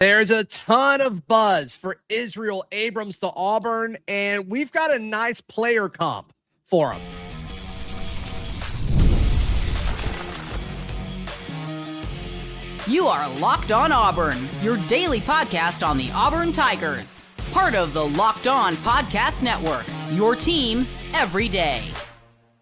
There's a ton of buzz for Israel Abrams to Auburn, and we've got a nice player comp for him. You are Locked On Auburn, your daily podcast on the Auburn Tigers. Part of the Locked On Podcast Network, your team every day.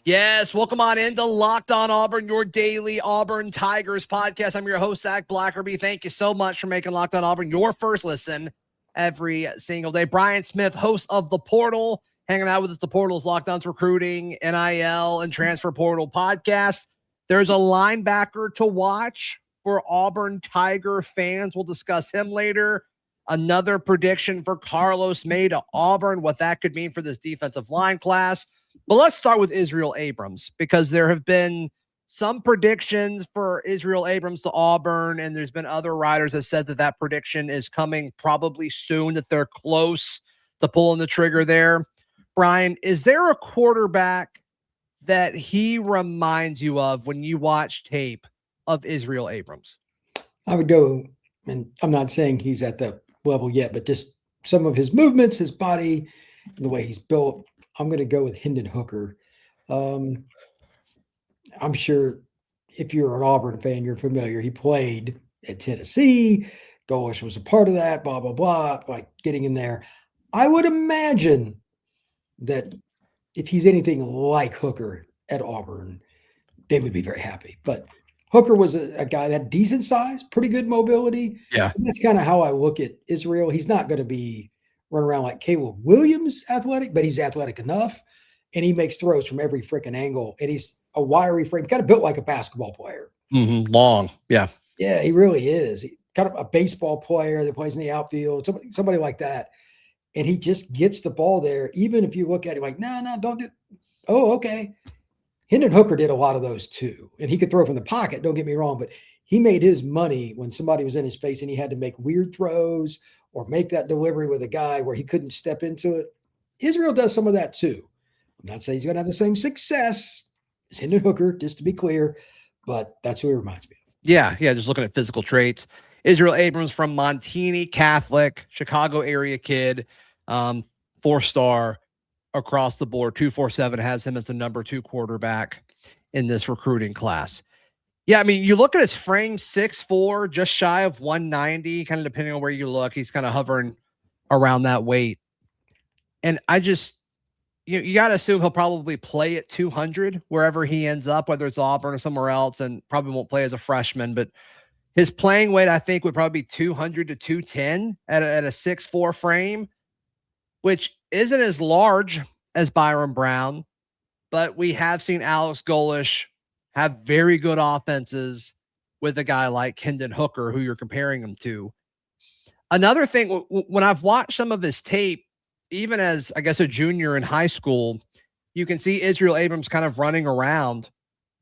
Yes, welcome on into Locked On Auburn, your daily Auburn Tigers podcast. I'm your host, Zach Blackerby. Thank you so much for making Locked On Auburn your first listen every single day. Brian Smith, host of The Portal, hanging out with us. The Portal's Locked On's recruiting, NIL, and transfer portal podcast. There's a linebacker to watch for Auburn Tiger fans. We'll discuss him later. Another prediction for Karlos May to Auburn, what that could mean for this defensive line class. But let's start with Israel Abrams, because there have been some predictions for Israel Abrams to Auburn, and there's been other writers that said that that prediction is coming probably soon, that they're close to pulling the trigger there. Brian, is there a quarterback that he reminds you of when you watch tape of Israel Abrams? I would go, and I'm not saying he's at the level yet, but just some of his movements, his body, and the way he's built. I'm going to go with Hendon Hooker. I'm sure if you're an Auburn fan, you're familiar. He played at Tennessee. Golesh was a part of that, blah, blah, blah, like getting in there. I would imagine that if he's anything like Hooker at Auburn, they would be very happy. But Hooker was a guy that had decent size, pretty good mobility. Yeah. And that's kind of how I look at Israel. He's not going to be run around like Caleb Williams athletic, but he's athletic enough, and he makes throws from every freaking angle, and he's a wiry frame, kind of built like a basketball player. Long. Yeah. Yeah, he really is. He, kind of a baseball player that plays in the outfield, somebody like that. And he just gets the ball there. Even if you look at him like, no, don't do. Oh, okay. Hendon Hooker did a lot of those too. And he could throw from the pocket, don't get me wrong, but he made his money when somebody was in his face and he had to make weird throws or make that delivery with a guy where he couldn't step into it. Israel does some of that too. I'm not saying he's going to have the same success as Hendon Hooker, just to be clear, but that's who he reminds me of. Yeah, just looking at physical traits. Israel Abrams from Montini Catholic, Chicago area kid, 4-star across the board. 247 has him as the number 2 quarterback in this recruiting class. Yeah, I mean, you look at his frame, 6'4", just shy of 190, kind of depending on where you look. He's kind of hovering around that weight. And I just, you got to assume he'll probably play at 200 wherever he ends up, whether it's Auburn or somewhere else, and probably won't play as a freshman. But his playing weight, I think, would probably be 200 to 210 at a 6'4" frame, which isn't as large as Byron Brown. But we have seen Alex Golesh have very good offenses with a guy like Hendon Hooker, who you're comparing him to. Another thing, when I've watched some of his tape, even as, I guess, a junior in high school, you can see Israel Abrams kind of running around,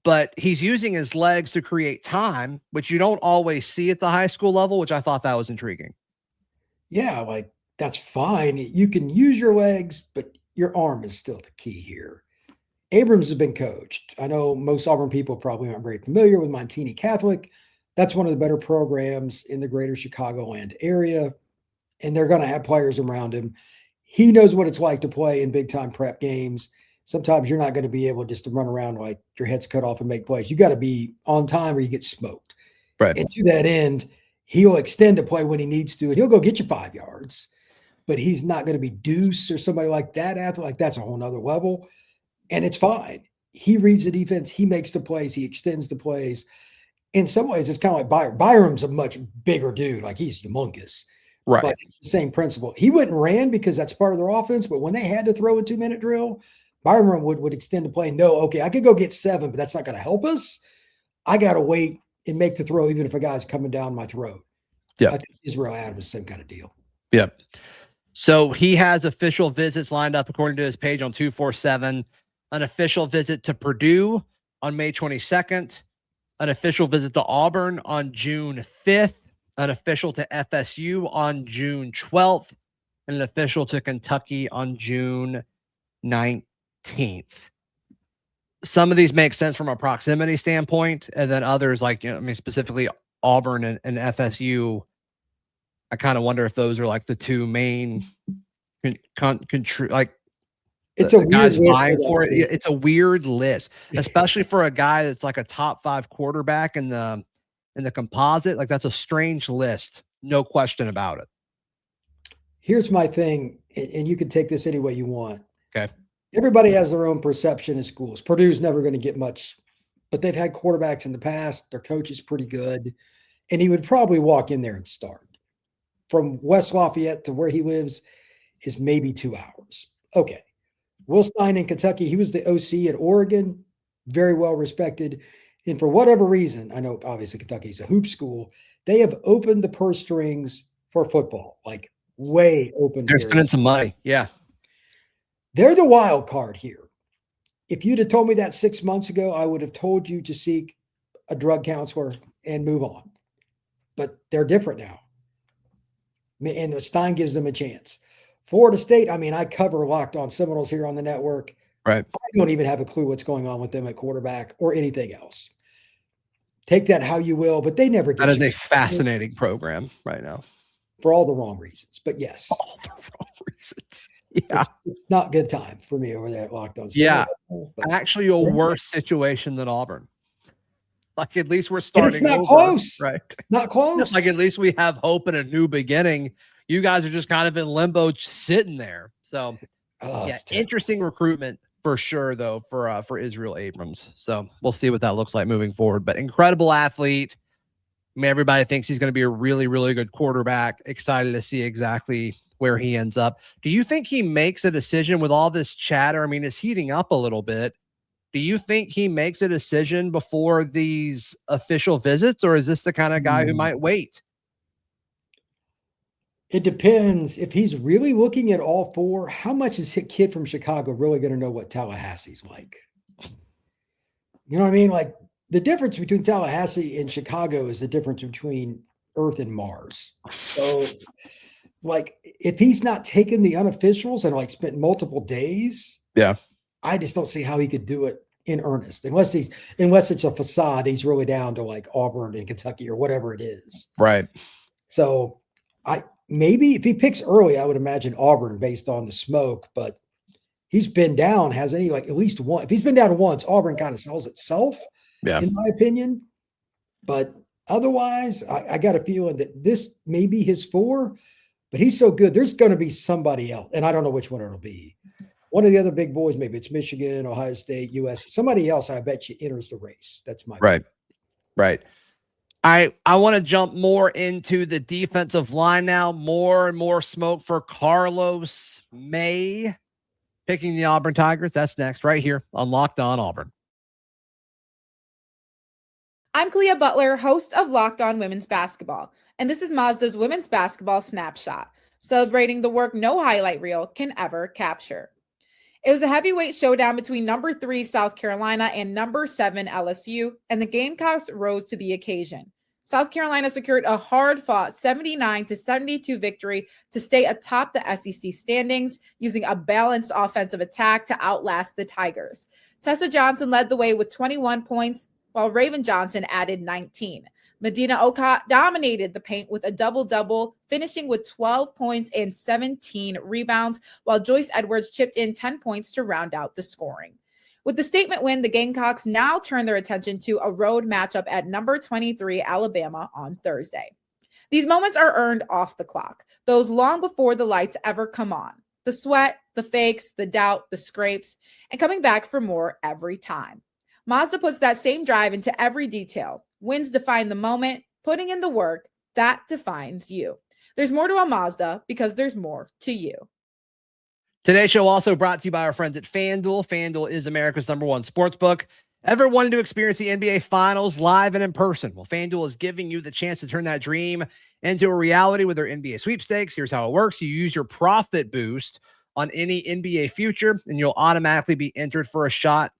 but he's using his legs to create time, which you don't always see at the high school level, which I thought that was intriguing. Yeah, like that's fine. You can use your legs, but your arm is still the key here. Abrams has been coached. I know most Auburn people probably aren't very familiar with Montini Catholic. That's one of the better programs in the greater Chicagoland area, and they're going to have players around him. He knows what it's like to play in big-time prep games. Sometimes you're not going to be able just to run around like your head's cut off and make plays. You got to be on time or you get smoked. Right. And to that end, he'll extend a play when he needs to, and he'll go get you 5 yards, but he's not going to be Deuce or somebody like that athlete. Like that's a whole nother level. And it's fine. He reads the defense. He makes the plays. He extends the plays. In some ways, it's kind of like Byron. Byron's a much bigger dude. Like he's humongous. Right. But it's the same principle. He went and ran because that's part of their offense. But when they had to throw a 2-minute drill, Byron would extend the play. No, okay, I could go get 7, but that's not going to help us. I got to wait and make the throw even if a guy's coming down my throat. Yeah. I think Israel Abrams, same kind of deal. Yep. So he has official visits lined up according to his page on 247. An official visit to Purdue on May 22nd, an official visit to Auburn on June 5th, an official to FSU on June 12th, and an official to Kentucky on June 19th. Some of these make sense from a proximity standpoint, and then others, like, specifically Auburn and FSU, I kind of wonder if those are like the two main like It's the a weird guys list vying that for it. week. It's a weird list, especially for a guy that's like a top 5 quarterback in the composite. Like, that's a strange list, no question about it. Here's my thing, and you can take this any way you want. Okay. Everybody has their own perception in schools. Purdue's never going to get much, but they've had quarterbacks in the past. Their coach is pretty good, and he would probably walk in there and start. From West Lafayette to where he lives is maybe 2 hours. Okay. Will Stein in Kentucky, he was the OC at Oregon, very well respected. And for whatever reason, I know obviously Kentucky's a hoop school, they have opened the purse strings for football, like way open. They're spending some money. Yeah. They're the wild card here. If you'd have told me that 6 months ago, I would have told you to seek a drug counselor and move on. But they're different now. And Stein gives them a chance. Florida State, I mean, I cover Locked On Seminoles here on the network. Right. I don't even have a clue what's going on with them at quarterback or anything else. Take that how you will, but they never get. That is a fascinating program right now. For all the wrong reasons, but yes. All the wrong reasons. Yeah. It's not good time for me over there at Locked On. Yeah. Actually, a worse situation than Auburn. Like, at least we're starting. It's not over, close. right? Not close. Like, at least we have hope and a new beginning. You guys are just kind of in limbo, sitting there. So, yeah, interesting recruitment for sure, though, for Israel Abrams. So we'll see what that looks like moving forward. But incredible athlete. I mean, everybody thinks he's going to be a really, really good quarterback. Excited to see exactly where he ends up. Do you think he makes a decision with all this chatter? I mean, it's heating up a little bit. Do you think he makes a decision before these official visits, or is this the kind of guy who might wait? It depends. If he's really looking at all 4, how much is a kid from Chicago really going to know what Tallahassee's like? You know what I mean? Like, the difference between Tallahassee and Chicago is the difference between Earth and Mars. So, like, if he's not taken the unofficials and like spent multiple days, yeah, I just don't see how he could do it in earnest, unless it's a facade. He's really down to like Auburn and Kentucky or whatever it is. Right. So maybe if he picks early, I would imagine Auburn based on the smoke, but he's been down, hasn't he? Like, at least one. If he's been down once, Auburn kind of sells itself, in my opinion. But otherwise, I got a feeling that this may be his 4, but he's so good. There's going to be somebody else, and I don't know which one it'll be. One of the other big boys, maybe it's Michigan, Ohio State, US. Somebody else, I bet you, enters the race. That's my right. Right. I want to jump more into the defensive line now. More and more smoke for Karlos May picking the Auburn Tigers. That's next right here on Locked On Auburn. I'm Clea Butler, host of Locked On Women's Basketball, and this is Mazda's Women's Basketball Snapshot, celebrating the work no highlight reel can ever capture. It was a heavyweight showdown between number 3 South Carolina and number 7 LSU, and the Gamecocks rose to the occasion. South Carolina secured a hard-fought 79-72 victory to stay atop the SEC standings, using a balanced offensive attack to outlast the Tigers. Tessa Johnson led the way with 21 points, while Raven Johnson added 19. Medina Oka dominated the paint with a double-double, finishing with 12 points and 17 rebounds, while Joyce Edwards chipped in 10 points to round out the scoring. With the statement win, the Gamecocks now turn their attention to a road matchup at number 23 Alabama on Thursday. These moments are earned off the clock, those long before the lights ever come on. The sweat, the fakes, the doubt, the scrapes, and coming back for more every time. Mazda puts that same drive into every detail. Wins define the moment, putting in the work, that defines you. There's more to a Mazda because there's more to you. Today's show also brought to you by our friends at FanDuel. FanDuel is America's #1 sportsbook. Ever wanted to experience the NBA Finals live and in person? Well, FanDuel is giving you the chance to turn that dream into a reality with their NBA sweepstakes. Here's how it works. You use your profit boost on any NBA future, and you'll automatically be entered for a shot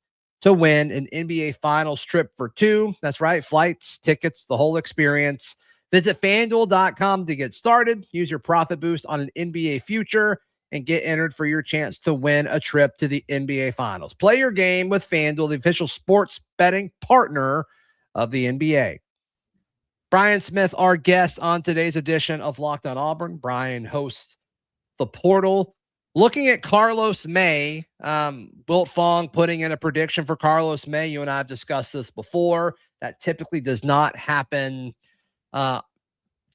to win an NBA Finals trip for 2. That's right. Flights, tickets, the whole experience. Visit FanDuel.com to get started. Use your profit boost on an NBA future and get entered for your chance to win a trip to the NBA Finals. Play your game with FanDuel, the official sports betting partner of the NBA. Brian Smith, our guest on today's edition of Locked On Auburn. Brian hosts the portal. Looking at Karlos May, Wilt Fong putting in a prediction for Karlos May. You and I have discussed this before. That typically does not happen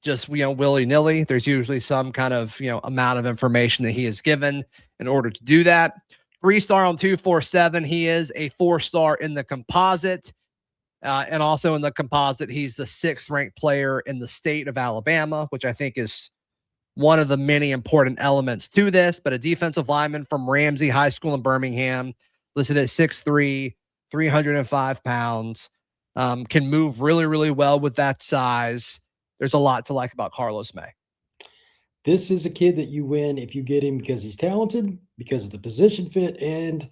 just, willy-nilly. There's usually some kind of, amount of information that he is given in order to do that. 3-star on 247. He is a 4-star in the composite. And also in the composite, he's the 6th ranked player in the state of Alabama, which I think is one of the many important elements to this. But a defensive lineman from Ramsey High School in Birmingham, listed at 6'3", 305 pounds, can move really, really well with that size. There's a lot to like about Karlos May. This is a kid that you win if you get him because he's talented, because of the position fit. And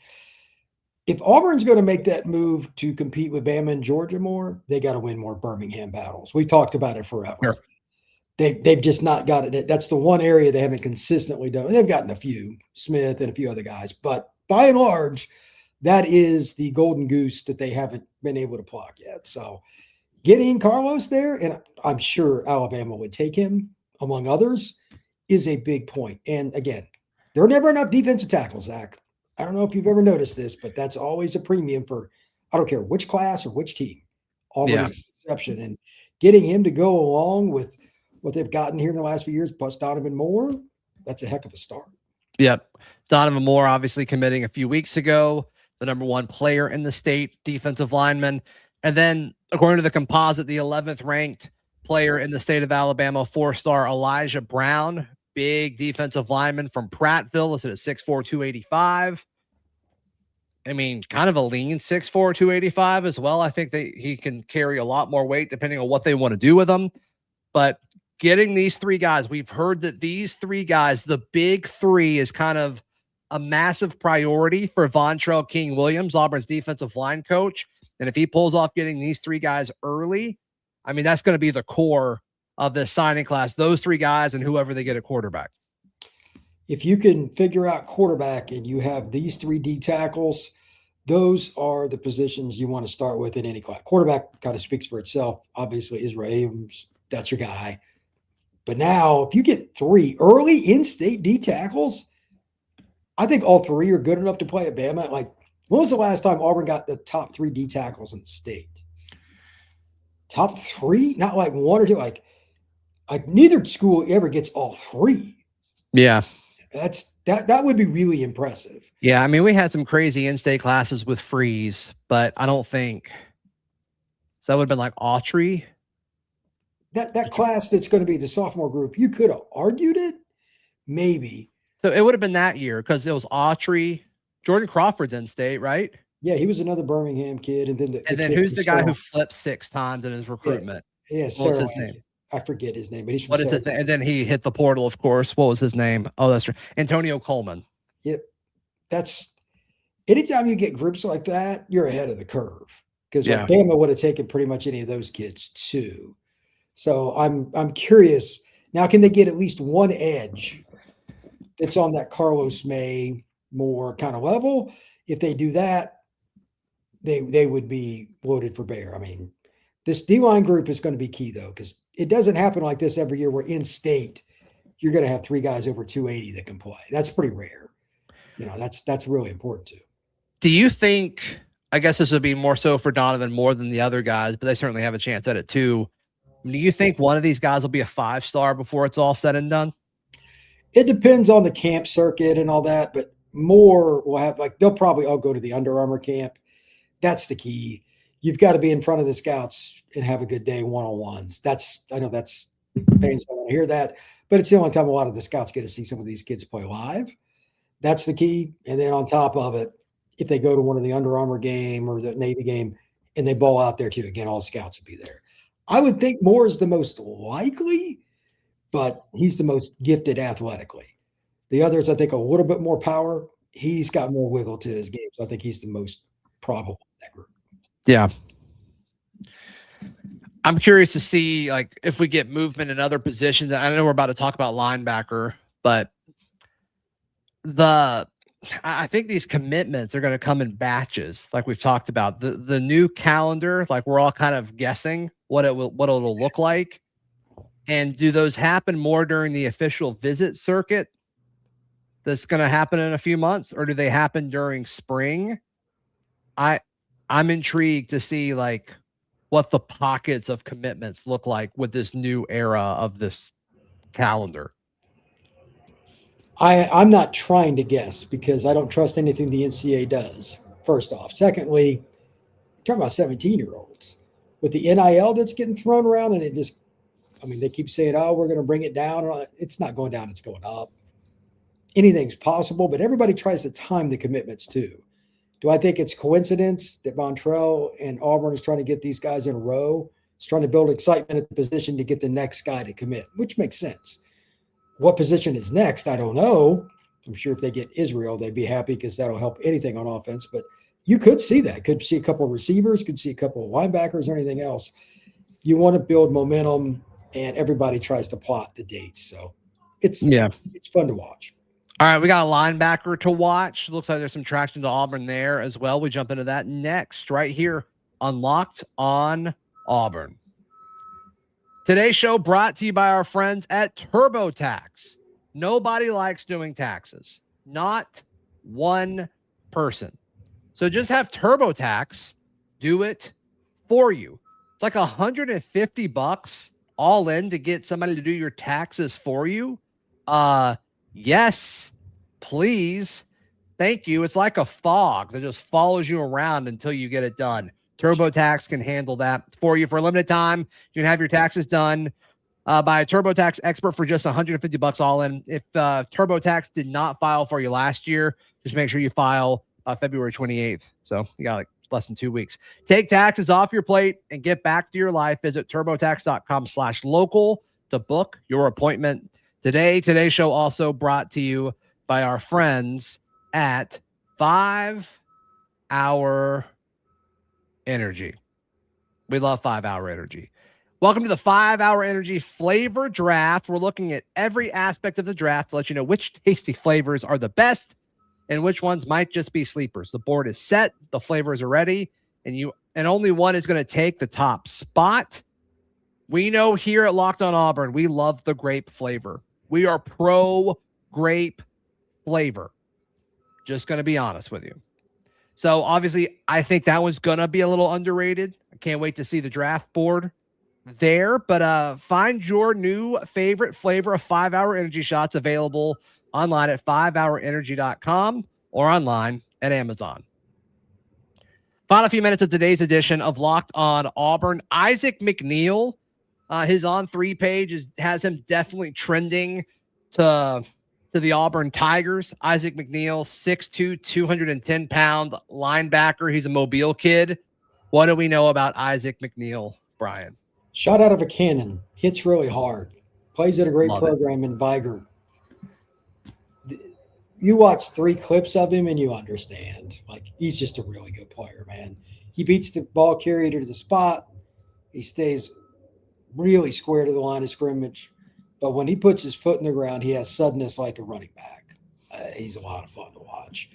if Auburn's going to make that move to compete with Bama and Georgia more, they got to win more Birmingham battles. We talked about it forever. Sure. They've just not got it. That's the one area they haven't consistently done. They've gotten a few, Smith and a few other guys, but by and large, that is the golden goose that they haven't been able to pluck yet. So getting Karlos there, and I'm sure Alabama would take him, among others, is a big point. And again, there are never enough defensive tackles, Zach. I don't know if you've ever noticed this, but that's always a premium for, I don't care which class or which team. Auburn is the exception. And getting him to go along with what they've gotten here in the last few years, plus Donivan Moore, that's a heck of a start. Yep. Donivan Moore obviously committing a few weeks ago, the number 1 player in the state, defensive lineman. And then according to the composite, the 11th ranked player in the state of Alabama, 4-star Elijah Brown, big defensive lineman from Prattville, listed at 6'4", 285. I mean, kind of a lean 6'4", 285 as well. I think he can carry a lot more weight depending on what they want to do with him. But getting these 3 guys, we've heard that these 3 guys, the big 3, is kind of a massive priority for Vontrell King-Williams, Auburn's defensive line coach. And if he pulls off getting these 3 guys early, I mean, that's going to be the core of this signing class, those 3 guys and whoever they get at quarterback. If you can figure out quarterback and you have these 3 D tackles, those are the positions you want to start with in any class. Quarterback kind of speaks for itself. Obviously, Israel Abrams, that's your guy. But now, if you get 3 early in-state D tackles, I think all 3 are good enough to play at Bama. Like, when was the last time Auburn got the top 3 D tackles in the state? Top 3? Not like 1 or 2. Like neither school ever gets all 3. Yeah. That would be really impressive. Yeah, I mean, we had some crazy in-state classes with Freeze, but I don't think so. That would have been like Autry. That class that's going to be the sophomore group, you could have argued it, maybe. So it would have been that year because it was Autry, Jordan Crawford's in state, right? Yeah, he was another Birmingham kid, and then who's the guy who flipped 6 times in his recruitment? Yeah, what was his name? I forget his name, but he's from what is his name? And then he hit the portal, of course. What was his name? Oh, that's right. Antonio Coleman. Yep. That's anytime you get groups like that, you're ahead of the curve because Bama would have taken pretty much any of those kids too. So I'm curious now. Can they get at least one edge that's on that Karlos May Moore kind of level? If they do that, they would be loaded for bear. I mean, this D-line group is going to be key though, because it doesn't happen like this every year where in state you're going to have 3 guys over 280 that can play. That's pretty rare. That's really important too. Do you think, I guess this would be more so for Donivan more than the other guys, but they certainly have a chance at it too. Do you think one of these guys will be a 5-star before it's all said and done? It depends on the camp circuit and all that, but more will have, they'll probably all go to the Under Armour camp. That's the key. You've got to be in front of the scouts and have a good day one-on-ones. I know that's fans don't want to hear that, but it's the only time a lot of the scouts get to see some of these kids play live. That's the key. And then on top of it, if they go to one of the Under Armour game or the Navy game and they ball out there too, again, all scouts will be there. I would think Moore is the most likely, but he's the most gifted athletically. The others, I think, a little bit more power. He's got more wiggle to his game, so I think he's the most probable in that group. Yeah. I'm curious to see, if we get movement in other positions. I know we're about to talk about linebacker, but the I think these commitments are going to come in batches, like we've talked about. The new calendar, like we're all kind of guessing what it'll look like. And do those happen more during the official visit circuit that's going to happen in a few months, or do they happen during spring? I'm intrigued to see like what the pockets of commitments look like with this new era of this calendar. I'm not trying to guess because I don't trust anything the NCAA does, first off. Secondly, talking about 17-year-olds with the NIL that's getting thrown around, and they keep saying, oh, we're going to bring it down. It's not going down, it's going up. Anything's possible, but everybody tries to time the commitments too. Do I think it's coincidence that Vontrell and Auburn is trying to get these guys in a row? It's trying to build excitement at the position to get the next guy to commit, which makes sense. What position is next? I don't know. I'm sure if they get Israel, they'd be happy because that'll help anything on offense. But you could see that. Could see a couple of receivers, could see a couple of linebackers or anything else. You want to build momentum, and everybody tries to plot the dates. So it's fun to watch. All right, we got a linebacker to watch. Looks like there's some traction to Auburn there as well. We jump into that next right here on Locked on Auburn. Today's show brought to you by our friends at TurboTax. Nobody likes doing taxes. Not one person. So just have TurboTax do it for you. It's like $150 all in to get somebody to do your taxes for you. Yes, please. Thank you. It's like a fog that just follows you around until you get it done. TurboTax can handle that for you for a limited time. You can have your taxes done by a TurboTax expert for just $150 all in. If TurboTax did not file for you last year, just make sure you file February 28th. So you got like less than 2 weeks. Take taxes off your plate and get back to your life. Visit turbotax.com/local to book your appointment today. Today's show also brought to you by our friends at 5 Hour Energy. We love 5 Hour Energy. Welcome to the 5 Hour Energy Flavor Draft. We're looking at every aspect of the draft to let you know which tasty flavors are the best and which ones might just be sleepers. The board is set, the flavors are ready, and only one is going to take the top spot. We know here at Locked on Auburn, we love the grape flavor. We are pro grape flavor. Just going to be honest with you. So obviously, I think that one's going to be a little underrated. I can't wait to see the draft board there. But find your new favorite flavor of 5 Hour Energy shots available online at 5hourenergy.com or online at Amazon. Final few minutes of today's edition of Locked on Auburn. Isaac McNeel, his On3 page has him definitely trending to the Auburn Tigers. Isaac McNeel, 6'2", 210-pound linebacker. He's a Mobile kid. What do we know about Isaac McNeel, Brian? Shot out of a cannon. Hits really hard. Plays at a great program in Vigor. You watch 3 clips of him and you understand. Like, he's just a really good player, man. He beats the ball carrier to the spot. He stays really square to the line of scrimmage. But when he puts his foot in the ground, he has suddenness like a running back. He's a lot of fun to watch.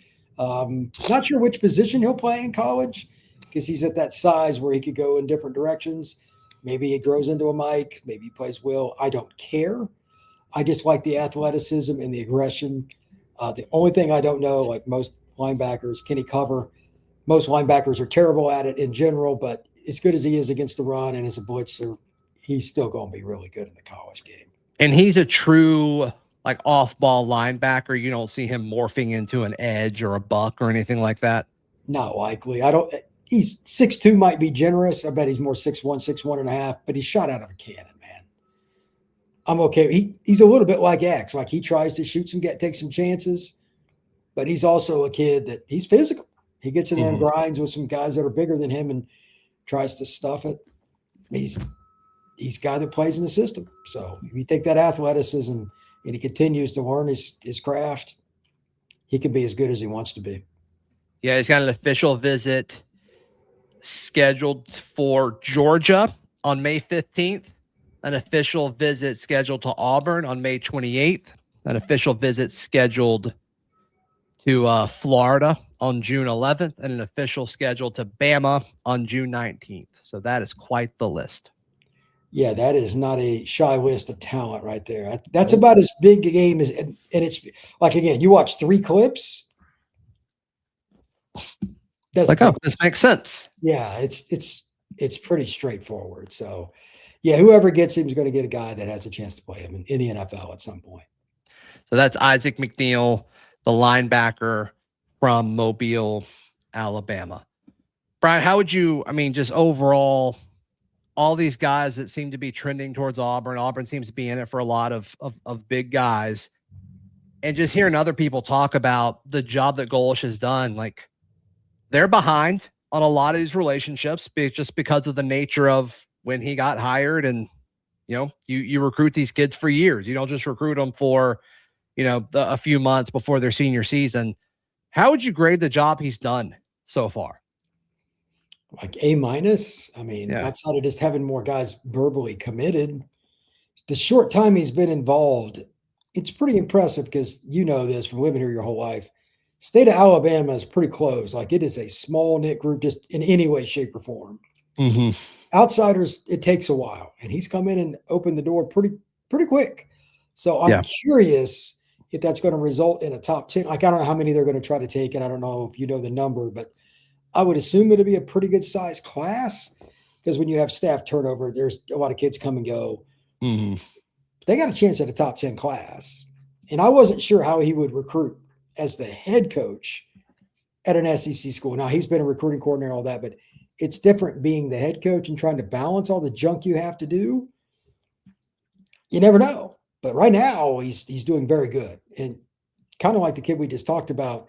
Not sure which position he'll play in college because he's at that size where he could go in different directions. Maybe he grows into a Mike. Maybe he plays Will. I don't care. I just like the athleticism and the aggression. The only thing I don't know, like most linebackers, can he cover? Most linebackers are terrible at it in general, but as good as he is against the run and as a blitzer, he's still going to be really good in the college game. And he's a true like off-ball linebacker. You don't see him morphing into an edge or a buck or anything like that. Not likely. He's 6'2", might be generous. I bet he's more 6'1", 6'1.5", but he's shot out of a cannon, man. I'm okay. He's a little bit like X. Like, he tries to shoot take some chances, but he's also a kid that he's physical. He gets in there and grinds with some guys that are bigger than him and tries to stuff it. He's a guy that plays in the system. So if you take that athleticism and he continues to learn his craft, he can be as good as he wants to be. Yeah, he's got an official visit scheduled for Georgia on May 15th, an official visit scheduled to Auburn on May 28th, an official visit scheduled to Florida on June 11th and an official schedule to Bama on June 19th. So that is quite the list. Yeah, that is not a shy list of talent right there. That's about as big a game as, and it's like, again, you watch 3 clips. Like, oh, this makes sense. Yeah, it's pretty straightforward. So, yeah, whoever gets him is going to get a guy that has a chance to play him in the NFL at some point. So that's Isaac McNeil, the linebacker from Mobile, Alabama. Brian, how would you, I mean, just overall, all these guys that seem to be trending towards Auburn. Auburn seems to be in it for a lot of big guys. And just hearing other people talk about the job that Golesh has done, like, they're behind on a lot of these relationships just because of the nature of when he got hired. And, you know, you recruit these kids for years. You don't just recruit them for, you know, a few months before their senior season. How would you grade the job he's done so far? Like A-. I mean, outside of just having more guys verbally committed, the short time he's been involved, it's pretty impressive because you know this from living here your whole life. State of Alabama is pretty close. Like, it is a small knit group, just in any way, shape, or form. Mm-hmm. Outsiders, it takes a while, and he's come in and opened the door pretty quick. So I'm curious if that's going to result in a top 10. Like, I don't know how many they're going to try to take, and I don't know if you know the number, but I would assume it'll be a pretty good size class because when you have staff turnover, there's a lot of kids come and go. Mm-hmm. They got a chance at a top 10 class. And I wasn't sure how he would recruit as the head coach at an SEC school. Now, he's been a recruiting coordinator, all that, but it's different being the head coach and trying to balance all the junk you have to do. You never know. But right now, he's doing very good. And kind of like the kid we just talked about,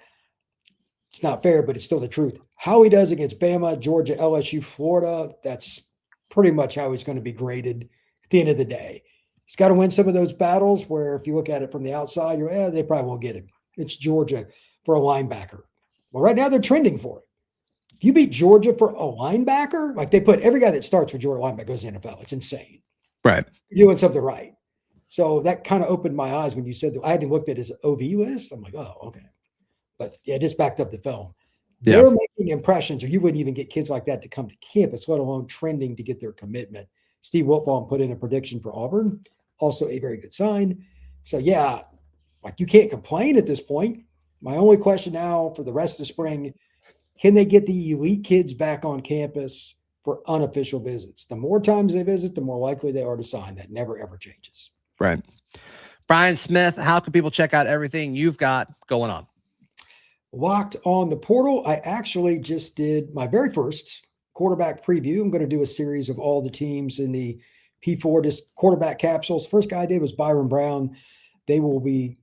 it's not fair, but it's still the truth. How he does against Bama, Georgia, LSU, Florida, that's pretty much how he's going to be graded at the end of the day. He's got to win some of those battles where if you look at it from the outside, you're, they probably won't get him. It's Georgia for a linebacker. Well, right now they're trending for it. If you beat Georgia for a linebacker, like they put every guy that starts for Georgia linebacker goes to the NFL. It's insane. Right. You're doing something right. So that kind of opened my eyes when you said that. I hadn't looked at his OV list. I'm like, oh, okay. But yeah, just backed up the film. Yeah. They're making impressions, or you wouldn't even get kids like that to come to campus, let alone trending to get their commitment. Steve Wiltfong put in a prediction for Auburn, also a very good sign. So yeah, like you can't complain at this point. My only question now for the rest of the spring, can they get the elite kids back on campus for unofficial visits? The more times they visit, the more likely they are to sign. That never, ever changes. Right. Brian Smith, how can people check out everything you've got going on? Locked on the portal. I actually just did my very first quarterback preview. I'm going to do a series of all the teams in the P4 just quarterback capsules. First guy I did was Byron Brown. They will be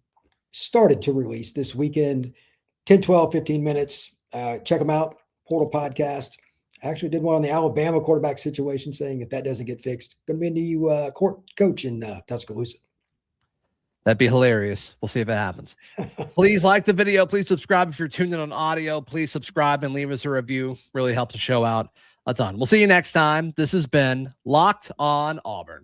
started to release this weekend, 10, 12, 15 minutes. Check them out. Portal podcast. I actually did one on the Alabama quarterback situation, saying if that doesn't get fixed, going to be a new coach in Tuscaloosa. That'd be hilarious. We'll see if it happens. Please like the video. Please subscribe if you're tuned in on audio. Please subscribe and leave us a review. Really helps the show out a ton. We'll see you next time. This has been Locked on Auburn.